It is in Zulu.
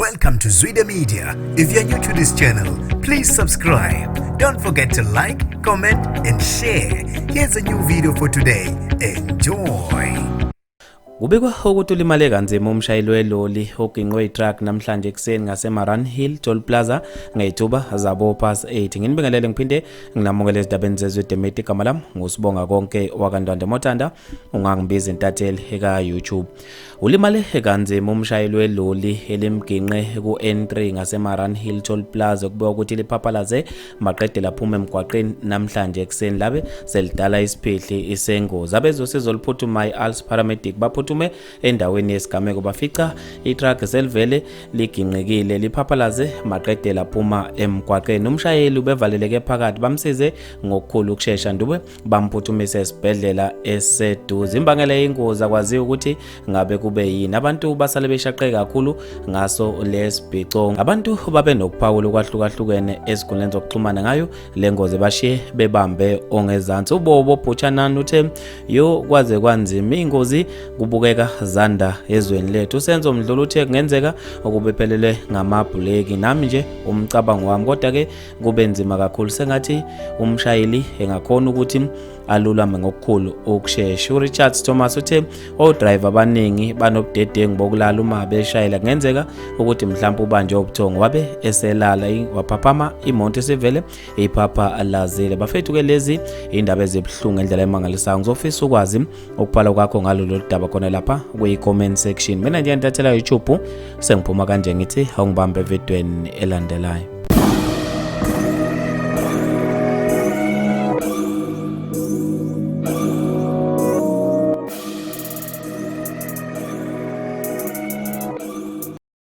Welcome to Zwida Media. If you're new to this channel, please subscribe. Don't forget to like, comment and share. Here's a new video for today. Enjoy. Ubekwa ukuthi ulimale kanzima umshayeli weloli oginqwe itruck namhlanje ekseni ngaseMaran Hill Toll Plaza ngeyithuba zabo past 8. Nginibingelele ngiphinde nginamukele ezidabeni zezwidemeti igama lami ngusibonga konke wakandwande Motanda ungangibiza intatheli eka YouTube. Ulimale kanzima umshayeli weloli elimginqe ku N3 ngaseMaran Hill Toll Plaza kubekwa ukuthi liphapalaze maqede laphuma emgwaqeni namhlanje ekseni labe selidala isiphihli isengozi. Abezosizo liphuthumayo i-ALS paramedic baphuthume endaweni yesigameko bafica itruck selivele liginqekile liphaphalaze maqede laphuma emgwaqeni. Umshayeli ubevaleleke phakathi bamsize ngokukhulu ukusheshsha ndube bamphuthumise esibhedlela eseduze. Imbangela yengozi akwaziwa ukuthi ngabe kube yini. Abantu basale beshaqeke kakhulu ngaso lesibhico. Abantu babe nokuphawula okwahlukahlukene esiguleni zokuxhumana ngayo lengozi bashiye bebambe ongezansi. Ubobo Bhuchanani uthe yo kwaze kwanzima ingozi kubukeka zanda ezweni lethu. Usenzo Mdlulu uthe kungenzeka ukubephelele ngamabhuleki. Nami nje umcabango wami kodwa ke kube nzima kakhulu sengathi umshayeli engakhona ukuthi alulame ngokukhulu ukusheshsha. uRichards Thomas uthe odriver abaningi banobudedengu bokulala uma beshayela kungenzeka ukuthi mhlawumbe ubanje obuthongo wabe eselala waphaphama imoto esivele iphapha lazile. Bafethu ke lezi indaba ezibhlungu endlela emangalisayo. Ngizofisa ukwazi ukuphala kwakho ngalolu daba khona lapha kwi-comment section. Mina nje ntathela YouTube sengiphuma kanje ngithi awungibambe evidweni elandelayo.